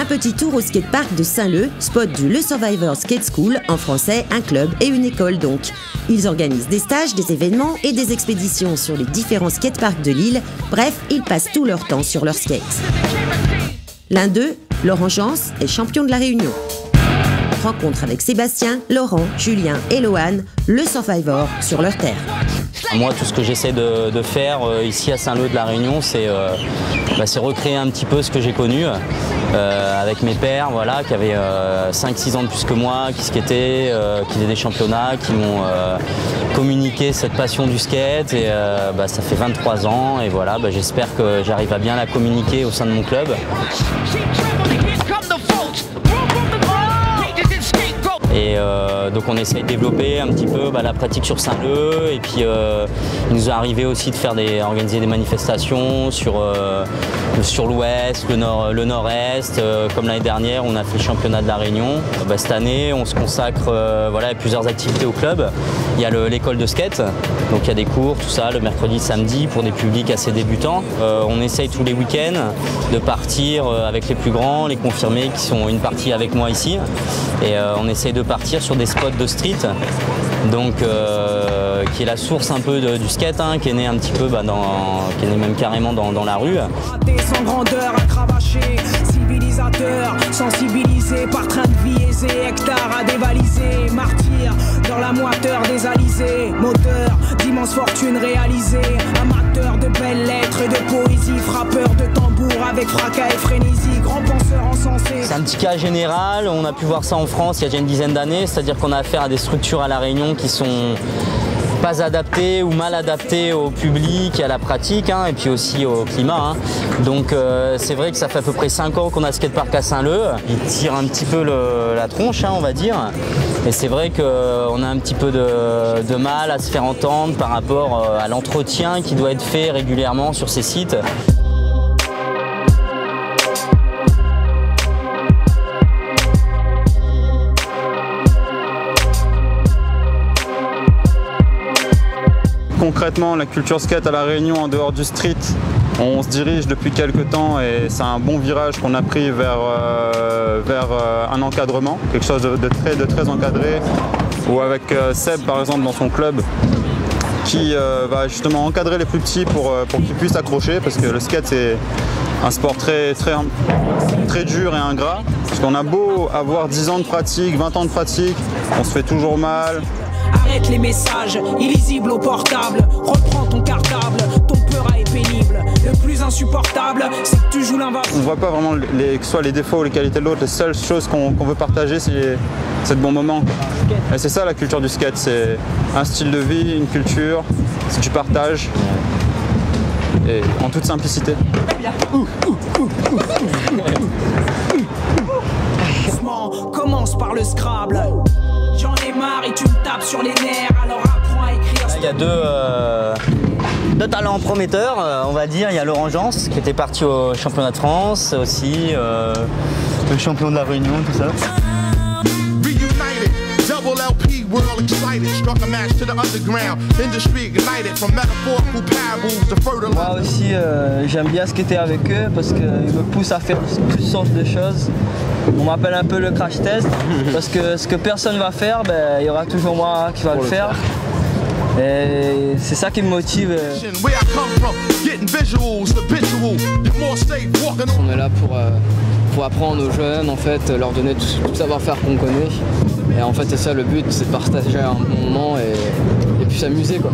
Un petit tour au skatepark de Saint-Leu, spot du Le Survivor Skate School, en français un club et une école donc. Ils organisent des stages, des événements et des expéditions sur les différents skateparks de l'île. Bref, ils passent tout leur temps sur leur skate. L'un d'eux, Laurent Jans, est champion de la Réunion. Rencontre avec Sébastien, Laurent, Julien et Lohan, le Survivor sur leur terre. Moi, tout ce que j'essaie de faire ici à Saint-Leu de la Réunion, c'est recréer un petit peu ce que j'ai connu avec mes pères, voilà, qui avaient 5-6 ans de plus que moi, qui skataient, qui faisaient des championnats, qui m'ont communiqué cette passion du skate. Et ça fait 23 ans et voilà, j'espère que j'arrive à bien la communiquer au sein de mon club. Et donc on essaye de développer un petit peu la pratique sur Saint-Leu et puis il nous est arrivé aussi de organiser des manifestations sur l'ouest, le nord-est, comme l'année dernière on a fait le championnat de la Réunion. Cette année on se consacre à plusieurs activités au club. Il y a l'école de skate, donc il y a des cours, tout ça, le mercredi, samedi pour des publics assez débutants. On essaye tous les week-ends de partir avec les plus grands, les confirmés qui sont une partie avec moi ici. Et on essaye de partir sur des spots de street, donc qui est la source un peu du skate, qui est né un petit peu qui est né même carrément dans la rue. Sans grandeur à cravacher, civilisateur, sensibilisé par train de vie aisé, hectare à dévaliser, martyr dans la moiteur des alizés, moteur d'immenses fortunes réalisées, amateur de belles lettres et de poésie, frappeur de tambour avec fracas et frénésie, grand penseur encensé. C'est un petit cas général, on a pu voir ça en France il y a déjà une dizaine d'années, c'est-à-dire qu'on a affaire à des structures à La Réunion qui sont pas adaptées ou mal adaptées au public et à la pratique, et puis aussi au climat. Donc c'est vrai que ça fait à peu près 5 ans qu'on a ce skatepark à Saint-Leu. Il tire un petit peu la tronche, on va dire. Et c'est vrai qu'on a un petit peu de mal à se faire entendre par rapport à l'entretien qui doit être fait régulièrement sur ces sites. Concrètement, la culture skate à La Réunion en dehors du street, on se dirige depuis quelques temps et c'est un bon virage qu'on a pris vers un encadrement, quelque chose de très encadré, ou avec Seb par exemple dans son club qui va justement encadrer les plus petits pour qu'ils puissent accrocher, parce que le skate c'est un sport très dur et ingrat, parce qu'on a beau avoir 10 ans de pratique, 20 ans de pratique, on se fait toujours mal. Arrête les messages, illisibles au portable. Reprends ton cartable, ton peur est pénible. Le plus insupportable, c'est que tu joues l'invasive. On ne voit pas vraiment soit les défauts ou les qualités de l'autre. Les seules choses qu'on veut partager, c'est de bons moments. Et c'est ça la culture du skate, c'est un style de vie, une culture, c'est du partage. Et en toute simplicité. Commence par le Scrabble. J'en ai marre et tu me tapes sur les nerfs, alors apprends à écrire. Il y a deux talents prometteurs, on va dire. Il y a Laurent Jans qui était parti au championnat de France, aussi le champion de la Réunion, tout ça. Moi aussi, j'aime bien skater avec eux parce qu'ils me poussent à faire toutes sortes de choses. On m'appelle un peu le crash test parce que ce que personne va faire, il y aura toujours moi qui va le faire. Et c'est ça qui me motive. On est là pour apprendre aux jeunes, en fait, leur donner tout le savoir-faire qu'on connaît. Et en fait c'est ça le but, c'est de partager un bon moment et puis s'amuser quoi.